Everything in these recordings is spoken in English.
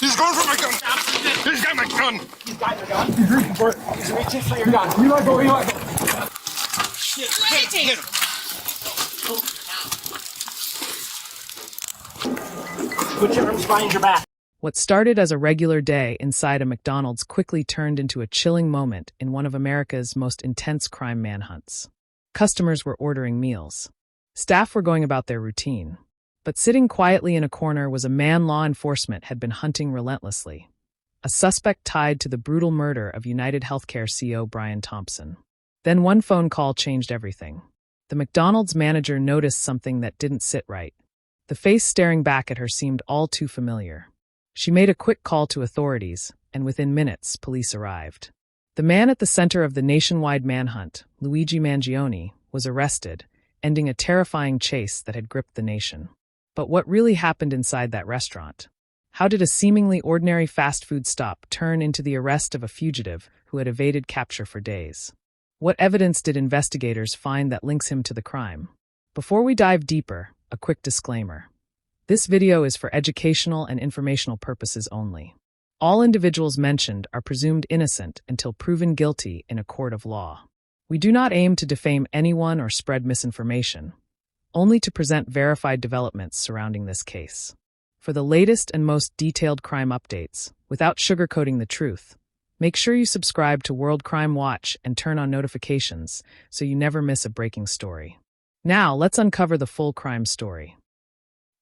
He's going for my gun. He's got my gun. He's got your gun? He's reaching for it. He's reaching for your gun. You let go, you let go. Shit, hit him. Put your arms behind your back. What started as a regular day inside a McDonald's quickly turned into a chilling moment in one of America's most intense crime manhunts. Customers were ordering meals. Staff were going about their routine. But sitting quietly in a corner was a man law enforcement had been hunting relentlessly. A suspect tied to the brutal murder of United Healthcare CEO Brian Thompson. Then one phone call changed everything. The McDonald's manager noticed something that didn't sit right. The face staring back at her seemed all too familiar. She made a quick call to authorities, and within minutes, police arrived. The man at the center of the nationwide manhunt, Luigi Mangione, was arrested, ending a terrifying chase that had gripped the nation. But what really happened inside that restaurant? How did a seemingly ordinary fast food stop turn into the arrest of a fugitive who had evaded capture for days? What evidence did investigators find that links him to the crime? Before we dive deeper, a quick disclaimer. This video is for educational and informational purposes only. All individuals mentioned are presumed innocent until proven guilty in a court of law. We do not aim to defame anyone or spread misinformation, only to present verified developments surrounding this case. For the latest and most detailed crime updates, without sugarcoating the truth, make sure you subscribe to World Crime Watch and turn on notifications so you never miss a breaking story. Now, let's uncover the full crime story.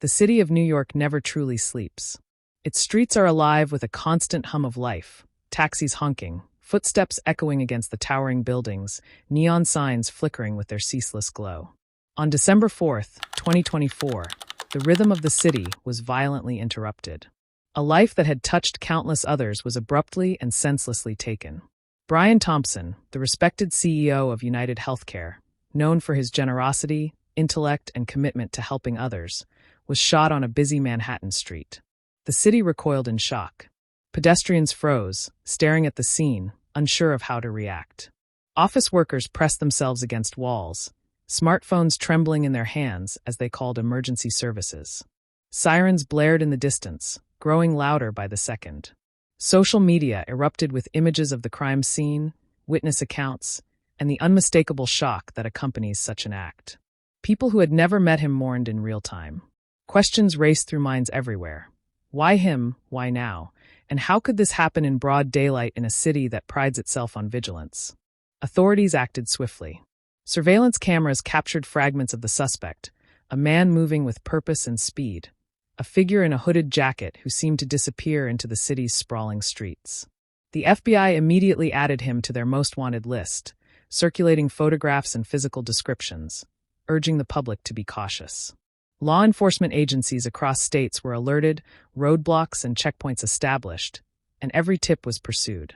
The city of New York never truly sleeps. Its streets are alive with a constant hum of life, taxis honking, footsteps echoing against the towering buildings, neon signs flickering with their ceaseless glow. On December 4th, 2024, the rhythm of the city was violently interrupted. A life that had touched countless others was abruptly and senselessly taken. Brian Thompson, the respected CEO of United Healthcare, known for his generosity, intellect, and commitment to helping others, was shot on a busy Manhattan street. The city recoiled in shock. Pedestrians froze, staring at the scene, unsure of how to react. Office workers pressed themselves against walls, smartphones trembling in their hands as they called emergency services. Sirens blared in the distance, growing louder by the second. Social media erupted with images of the crime scene, witness accounts, and the unmistakable shock that accompanies such an act. People who had never met him mourned in real time. Questions raced through minds everywhere. Why him? Why now? And how could this happen in broad daylight in a city that prides itself on vigilance? Authorities acted swiftly. Surveillance cameras captured fragments of the suspect, a man moving with purpose and speed, a figure in a hooded jacket who seemed to disappear into the city's sprawling streets. The FBI immediately added him to their most wanted list, circulating photographs and physical descriptions, urging the public to be cautious. Law enforcement agencies across states were alerted, roadblocks and checkpoints established, and every tip was pursued.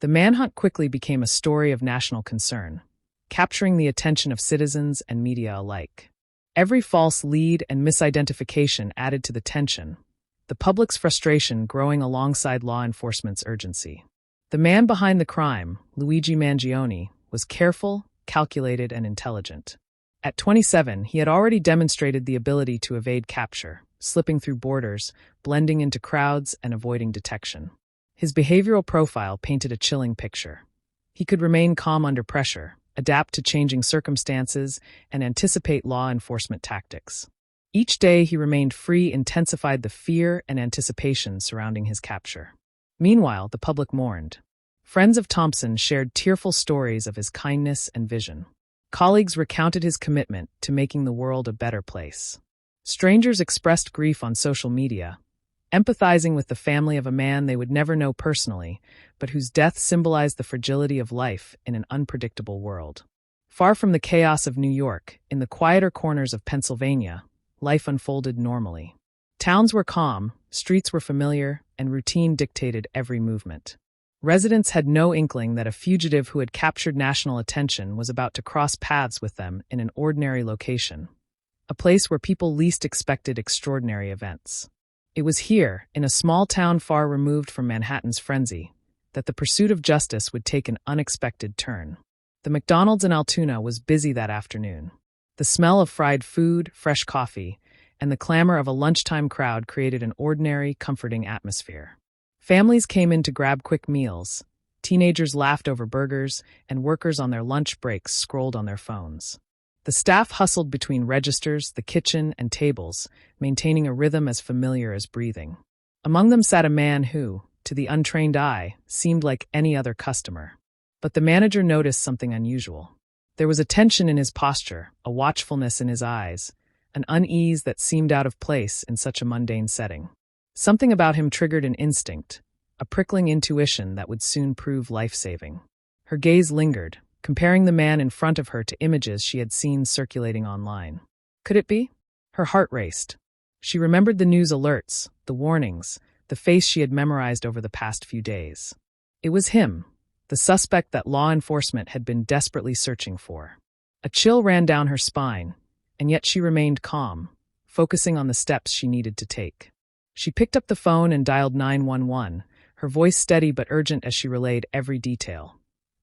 The manhunt quickly became a story of national concern, capturing the attention of citizens and media alike. Every false lead and misidentification added to the tension, the public's frustration growing alongside law enforcement's urgency. The man behind the crime, Luigi Mangione, was careful, calculated, and intelligent. At 27, he had already demonstrated the ability to evade capture, slipping through borders, blending into crowds, and avoiding detection. His behavioral profile painted a chilling picture. He could remain calm under pressure, adapt to changing circumstances, and anticipate law enforcement tactics. Each day he remained free intensified the fear and anticipation surrounding his capture. Meanwhile, the public mourned. Friends of Thompson shared tearful stories of his kindness and vision. Colleagues recounted his commitment to making the world a better place. Strangers expressed grief on social media, empathizing with the family of a man they would never know personally, but whose death symbolized the fragility of life in an unpredictable world. Far from the chaos of New York, in the quieter corners of Pennsylvania, life unfolded normally. Towns were calm, streets were familiar, and routine dictated every movement. Residents had no inkling that a fugitive who had captured national attention was about to cross paths with them in an ordinary location, a place where people least expected extraordinary events. It was here, in a small town far removed from Manhattan's frenzy, that the pursuit of justice would take an unexpected turn. The McDonald's in Altoona was busy that afternoon. The smell of fried food, fresh coffee, and the clamor of a lunchtime crowd created an ordinary, comforting atmosphere. Families came in to grab quick meals, teenagers laughed over burgers, and workers on their lunch breaks scrolled on their phones. The staff hustled between registers, the kitchen, and tables, maintaining a rhythm as familiar as breathing. Among them sat a man who, to the untrained eye, seemed like any other customer. But the manager noticed something unusual. There was a tension in his posture, a watchfulness in his eyes, an unease that seemed out of place in such a mundane setting. Something about him triggered an instinct, a prickling intuition that would soon prove life-saving. Her gaze lingered, comparing the man in front of her to images she had seen circulating online. Could it be? Her heart raced. She remembered the news alerts, the warnings, the face she had memorized over the past few days. It was him, the suspect that law enforcement had been desperately searching for. A chill ran down her spine, and yet she remained calm, focusing on the steps she needed to take. She picked up the phone and dialed 911, her voice steady but urgent as she relayed every detail.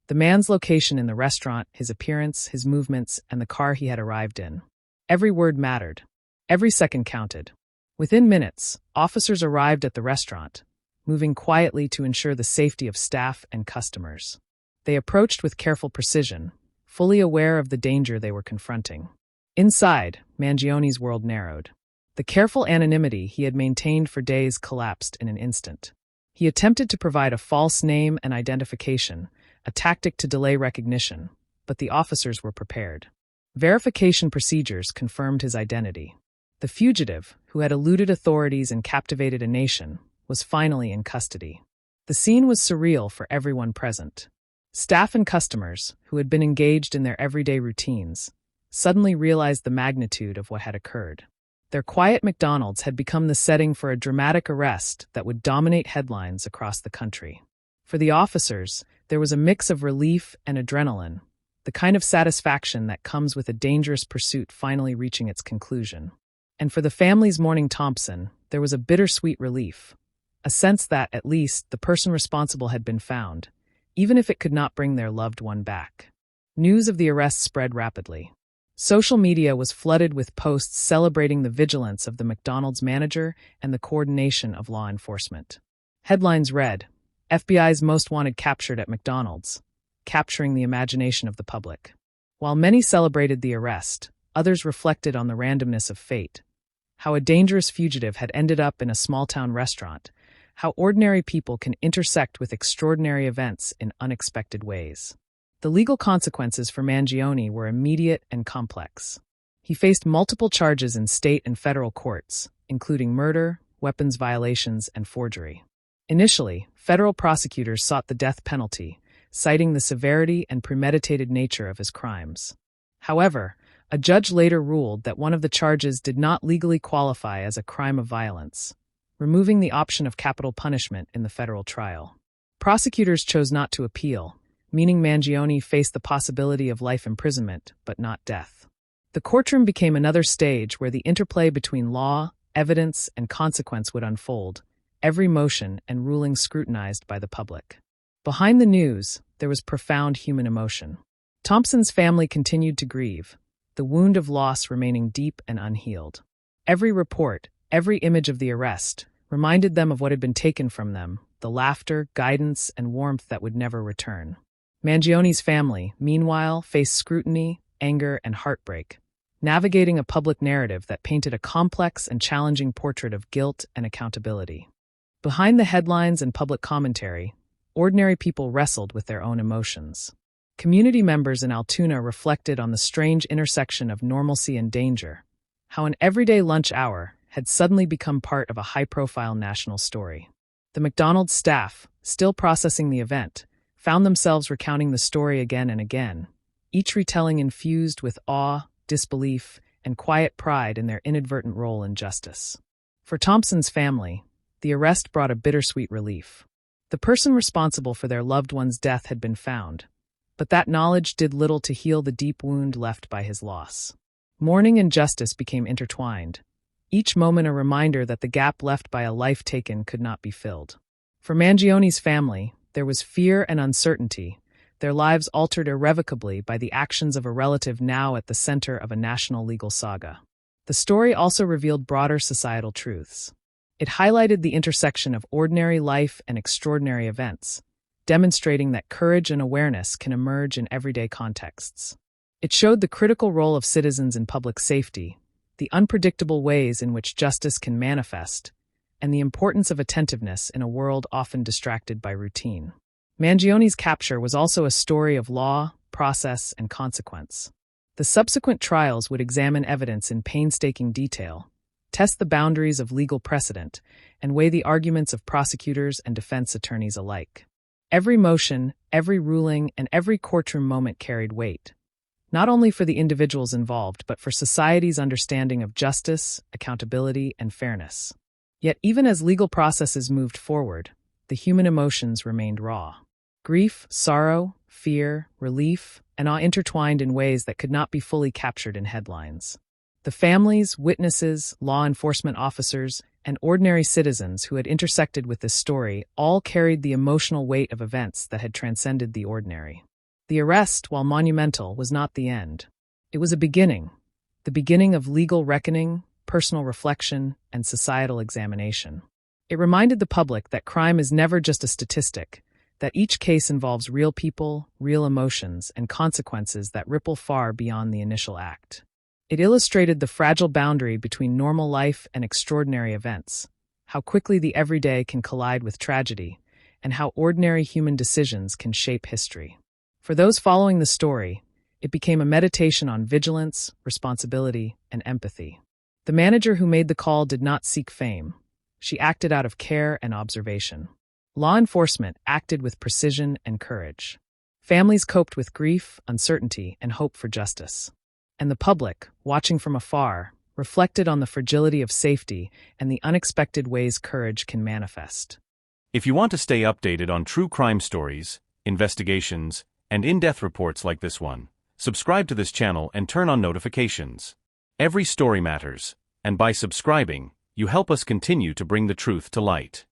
The man's location in the restaurant, his appearance, his movements, and the car he had arrived in. Every word mattered. Every second counted. Within minutes, officers arrived at the restaurant, moving quietly to ensure the safety of staff and customers. They approached with careful precision, fully aware of the danger they were confronting. Inside, Mangione's world narrowed. The careful anonymity he had maintained for days collapsed in an instant. He attempted to provide a false name and identification, a tactic to delay recognition, but the officers were prepared. Verification procedures confirmed his identity. The fugitive, who had eluded authorities and captivated a nation, was finally in custody. The scene was surreal for everyone present. Staff and customers, who had been engaged in their everyday routines, suddenly realized the magnitude of what had occurred. Their quiet McDonald's had become the setting for a dramatic arrest that would dominate headlines across the country. For the officers, there was a mix of relief and adrenaline, the kind of satisfaction that comes with a dangerous pursuit finally reaching its conclusion. And for the families mourning Thompson, there was a bittersweet relief, a sense that, at least, the person responsible had been found, even if it could not bring their loved one back. News of the arrest spread rapidly. Social media was flooded with posts celebrating the vigilance of the McDonald's manager and the coordination of law enforcement. Headlines read, FBI's most wanted captured at McDonald's, capturing the imagination of the public. While many celebrated the arrest, others reflected on the randomness of fate, how a dangerous fugitive had ended up in a small-town restaurant, how ordinary people can intersect with extraordinary events in unexpected ways. The legal consequences for Mangione were immediate and complex. He faced multiple charges in state and federal courts, including murder, weapons violations, and forgery. Initially, federal prosecutors sought the death penalty, citing the severity and premeditated nature of his crimes. However, a judge later ruled that one of the charges did not legally qualify as a crime of violence, removing the option of capital punishment in the federal trial. Prosecutors chose not to appeal, meaning Mangione faced the possibility of life imprisonment, but not death. The courtroom became another stage where the interplay between law, evidence, and consequence would unfold, every motion and ruling scrutinized by the public. Behind the news, there was profound human emotion. Thompson's family continued to grieve, the wound of loss remaining deep and unhealed. Every report, every image of the arrest, reminded them of what had been taken from them, the laughter, guidance, and warmth that would never return. Mangione's family, meanwhile, faced scrutiny, anger, and heartbreak, navigating a public narrative that painted a complex and challenging portrait of guilt and accountability. Behind the headlines and public commentary, ordinary people wrestled with their own emotions. Community members in Altoona reflected on the strange intersection of normalcy and danger, how an everyday lunch hour had suddenly become part of a high-profile national story. The McDonald's staff, still processing the event, found themselves recounting the story again and again, each retelling infused with awe, disbelief, and quiet pride in their inadvertent role in justice. For Thompson's family, the arrest brought a bittersweet relief. The person responsible for their loved one's death had been found, but that knowledge did little to heal the deep wound left by his loss. Mourning and justice became intertwined, each moment a reminder that the gap left by a life taken could not be filled. For Mangione's family, there was fear and uncertainty, their lives altered irrevocably by the actions of a relative now at the center of a national legal saga. The story also revealed broader societal truths. It highlighted the intersection of ordinary life and extraordinary events, demonstrating that courage and awareness can emerge in everyday contexts. It showed the critical role of citizens in public safety, the unpredictable ways in which justice can manifest, and the importance of attentiveness in a world often distracted by routine. Mangione's capture was also a story of law, process, and consequence. The subsequent trials would examine evidence in painstaking detail, test the boundaries of legal precedent, and weigh the arguments of prosecutors and defense attorneys alike. Every motion, every ruling, and every courtroom moment carried weight, not only for the individuals involved, but for society's understanding of justice, accountability, and fairness. Yet even as legal processes moved forward, the human emotions remained raw. Grief, sorrow, fear, relief, and awe intertwined in ways that could not be fully captured in headlines. The families, witnesses, law enforcement officers, and ordinary citizens who had intersected with this story all carried the emotional weight of events that had transcended the ordinary. The arrest, while monumental, was not the end. It was the beginning of legal reckoning, personal reflection, and societal examination. It reminded the public that crime is never just a statistic, that each case involves real people, real emotions, and consequences that ripple far beyond the initial act. It illustrated the fragile boundary between normal life and extraordinary events, how quickly the everyday can collide with tragedy, and how ordinary human decisions can shape history. For those following the story, it became a meditation on vigilance, responsibility, and empathy. The manager who made the call did not seek fame. She acted out of care and observation. Law enforcement acted with precision and courage. Families coped with grief, uncertainty, and hope for justice. And the public, watching from afar, reflected on the fragility of safety and the unexpected ways courage can manifest. If you want to stay updated on true crime stories, investigations, and in-depth reports like this one, subscribe to this channel and turn on notifications. Every story matters, and by subscribing, you help us continue to bring the truth to light.